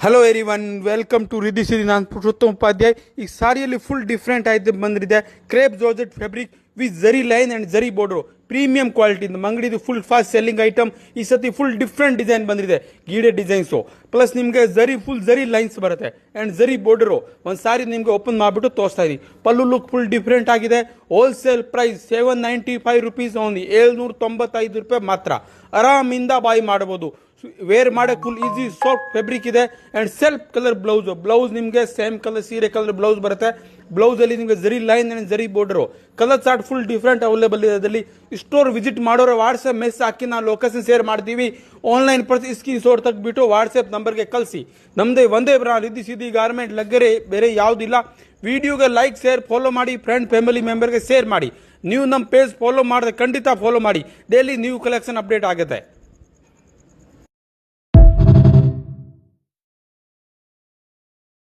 Hello everyone, welcome to Riddhi Siri. ನಾನು ಪುರುಷೋತ್ತಮ ಉಪಾಧ್ಯಾಯ. ಈ ಸಾರಿಯಲ್ಲಿ ಫುಲ್ ಡಿಫ್ರೆಂಟ್ ಆಯ್ತು ಬಂದಿದೆ. Crepe georgette fabric with zari line and zari border, premium quality. ನಮ್ಮ ಅಂಗಡಿದು ಫುಲ್ ಫಾಸ್ಟ್ ಸೆಲ್ಲಿಂಗ್ ಐಟಮ್. ಈ ಸತಿ ಫುಲ್ ಡಿಫ್ರೆಂಟ್ ಡಿಸೈನ್ ಬಂದಿದೆ, ಗೀಡೆ ಡಿಸೈನ್ಸು. ಪ್ಲಸ್ ನಿಮಗೆ ಫುಲ್ ಜರಿ ಲೈನ್ಸ್ ಬರುತ್ತೆ ಆ್ಯಂಡ್ ಜರಿ ಬಾರ್ಡರು. ಒಂದು ಸಾರಿ ನಿಮಗೆ ಓಪನ್ ಮಾಡಿಬಿಟ್ಟು ತೋರಿಸ್ತಾ ಇದೀವಿ. ಪಲ್ಲು ಲುಕ್ ಫುಲ್ ಡಿಫ್ರೆಂಟ್ ಆಗಿದೆ. ಹೋಲ್ಸೇಲ್ ಪ್ರೈಸ್ 795 ರುಪೀಸ್ ಓನ್ಲಿ, 795 ರೂಪಾಯಿ ಮಾತ್ರ. ಆರಾಮಿಂದ ಬಾಯ್ ಮಾಡಬಹುದು. ವೇರ್ ಮಾಡಕ್ಕೆ ಫುಲ್ ಈಸಿ, ಸಾಫ್ಟ್ ಫ್ಯಾಬ್ರಿಕ್ ಇದೆ ಆ್ಯಂಡ್ ಸೆಲ್ಫ್ ಕಲರ್ ಬ್ಲೌಸ್ ನಿಮಗೆ ಸೇಮ್ ಕಲರ್ ಸೀರೆ ಕಲರ್ ಬ್ಲೌಸ್ ಬರುತ್ತೆ. ಬ್ಲೌಸಲ್ಲಿ ನಿಮಗೆ ಜರಿ line and zari border. Colour chart full different available ಇದೆ. ಅದರಲ್ಲಿ ಸ್ಟೋರ್ ವಿಸಿಟ್ ಮಾಡೋರು ವಾಟ್ಸಪ್ ಮೆಸೇಜ್ ಹಾಕಿ ನಾವು ಲೊಕೇಶನ್ ಶೇರ್ ಮಾಡ್ತೀವಿ. ಆನ್ಲೈನ್ ಪ್ರತಿ ಸ್ಕ್ರೀನ್ ಶಾಟ್ ತೆಗೆದುಬಿಟ್ಟು ವಾಟ್ಸಪ್ ನಂಬರ್ಗೆ ಕಳಿಸಿ. ನಮ್ಮದೇ ಒಂದೇ ಬ್ರಾಂಡ್ ರಿದ್ದಿ ಸಿರಿ ಗಾರ್ಮೆಂಟ್, ಲಗ್ಗೆರೆ, ಬೇರೆ ಯಾವುದಿಲ್ಲ. ವಿಡಿಯೋಗೆ ಲೈಕ್ ಶೇರ್ ಫಾಲೋ ಮಾಡಿ, ಫ್ರೆಂಡ್ ಫ್ಯಾಮಿಲಿ ಮೆಂಬರ್ಗೆ ಶೇರ್ ಮಾಡಿ. ನೀವು ನಮ್ಮ ಪೇಜ್ ಫಾಲೋ ಮಾಡಿದ್ರೆ ಖಂಡಿತ ಫಾಲೋ ಮಾಡಿ. ಡೈಲಿ ನ್ಯೂ ಕಲೆಕ್ಷನ್ ಅಪ್ಡೇಟ್ ಆಗುತ್ತೆ.